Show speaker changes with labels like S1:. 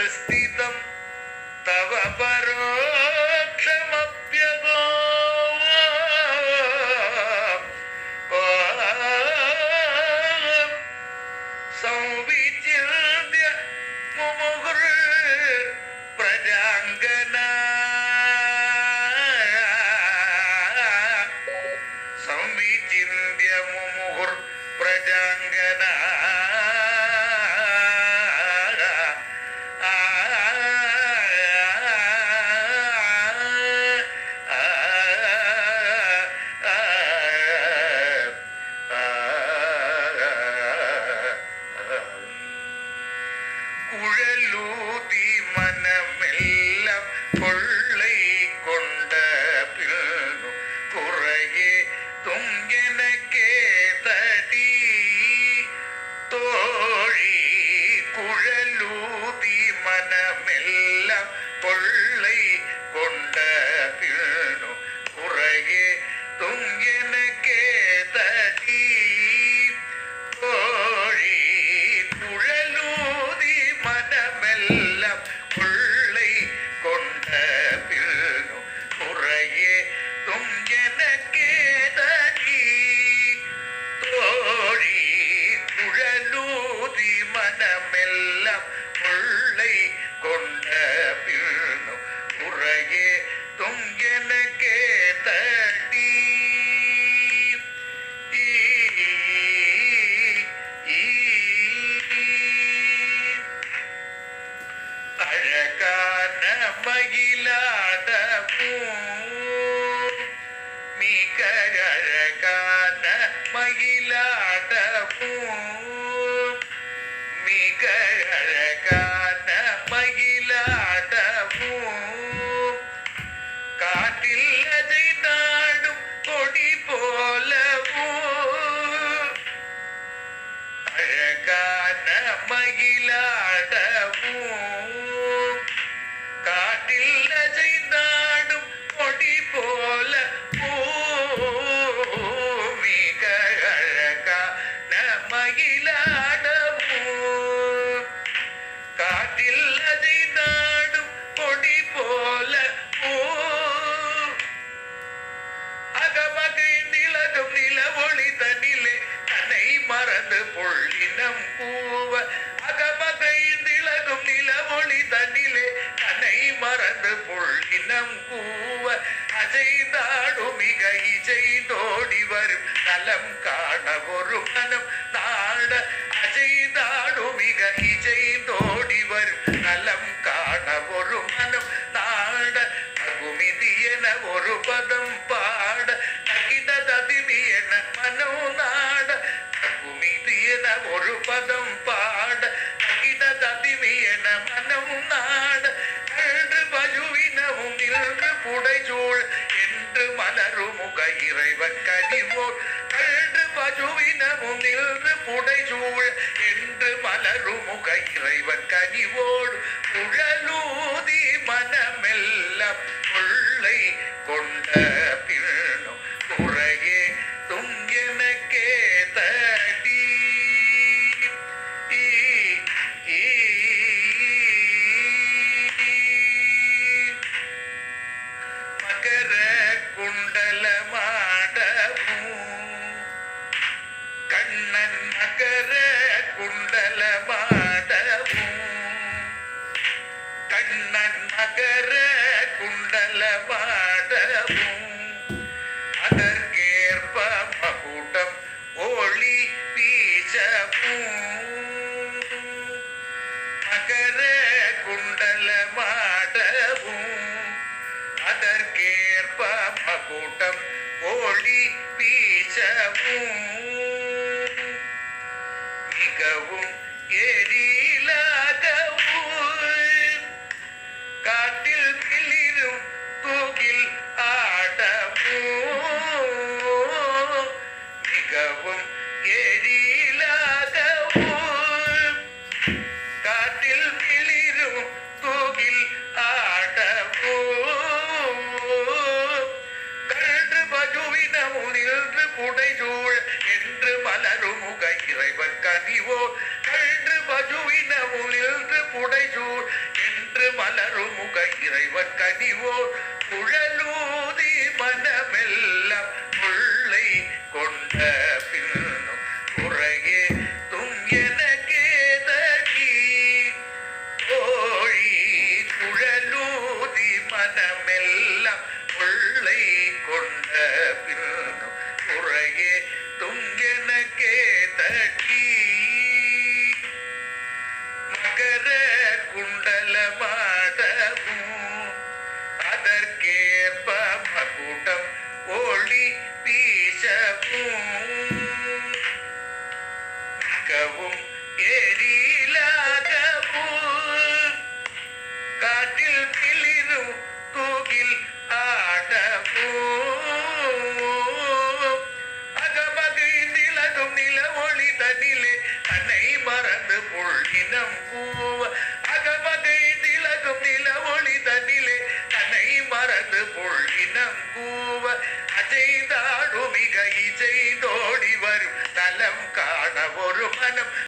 S1: स्थितं तव परोक्षमप्यगो संविचिन्त्य मुमुहुर्प्रजाङ्गना संविचिन्त्य मुमुहुर्प्रजाङ्गना குழலூதி மனமெல்லாம் கொள்ளை கொண்ட பின்னும் குறையே துங்கெனக்கே தடி தோழி குழலூதி மனமெல்லாம் கொள்ளை கொண்ட பின்னும் குறையே துங்கெனக்கே தடி தோழி குழலூதி மனமெல்லாம் கொள்ளை கொண்ட பின்னும் குறையே துங்கெனக்கே தடி தோழி குழலூதி மனமெல்லாம் கொள்ளை கொண்ட பின்னும் குறையே துங்கெனக்கே தடி அழகான மயிலாடவும் மிக அழகான மயிலாடவும் மிக அழகான மயிலாடவும் காட்டில் அதை நாடும் கொடி போலவும் அழகான மயிலாடவும் காட்டில் அதை நாடும் கொடி போல மிக அழகான மயிலாடவும் காட்டில் அதை நாடும் கொடி போல அகமகிழ்ந்திலகும் நில ஒளி தனிலே தன்னை மறந்து பொள்ளினம் கூவ அகமகிழ்ந்திலகும் நில ஒளி தனிலே தன்னை மறந்து பொள்ளினம் கூவ அசைந்தாடு மிக இசைந்தோடி வரும் நலம் காண ஒரு மனம் நாட அசைந்தாடு மிக இசைந்தோடி வரும் நலம் காண ஒரு மனம் நாட அகுமிதி என ஒரு பதம் பாட தகிட ததிமி என மனோ நாட அகுமிதி என ஒரு பதம் பாட தகிட ததிமி என மனம் நாட அன்று பஜுவினவும் நின்று புடைசூழ் என்று மலரும் முக இறைவன் கனிவோர் அன்று பஜுவினவும் நின்று புடைசூழ் என்று மலரும் முக இறைவன் கனிவோடு குழலூதி மனமெல்லாம் கொள்ளை கொண்ட பின்னும் குறையே துங்கெனக்கே தடி மகர குண்டலமாடவும் கண்ணன் மகர குண்டலமாடவும் கண்ணன் மகர குண்டலமாடவும் அதற்கேற்ப மகுடம் ஒளி வீசவும் மகர குண்டலமாடவும் அதற்கேற்ப மகுடம் ஒளி வீசவும் மிகவும் எரிலாகவும் காட்டில் கிளிரும் தூக்கில் ஆடவும் மிகவும் எரிலாகவும் காட்டில் கிளிரும் தூக்கில் ஆடவும் கன்று பஜுவினமும் நின்று புடைசூழ் என்று மலரும் முக இறைவன் கனிவோ கன்று பஜுவினமும் நின்று புடைசூழ் மலருமுக இறைவன் கனிவோர் குழலூதி மனமெல்லாம் உள்ளை கொண்ட பின்னும் குறையே தும் எனக்கே தடி கோழி குழலூதி மனமெல்லாம் உள்ளை கொண்ட பின்னும் குறையே தும் எனக்கே தடி மகர குண்டலமாடவும் அதற்கேற்ப மகுடம் ஒளி வீசவும் மிகவும் எரிலாகவும் காற்றில் மிளிரும் தூகில் ஆடவும் அகமகிழ்ந்திலகும் நில ஒளி தனிலே தன்னை மறந்து புள்ளினம் கூவ அகமகிழ்ந்திலகும் நில ஒளி தனிலே தன்னை மறந்து புள்ளினம் கூவ அஜைந்தாடு மிக இசைந்தோடி வரும் நலம் காண ஒரு மனம்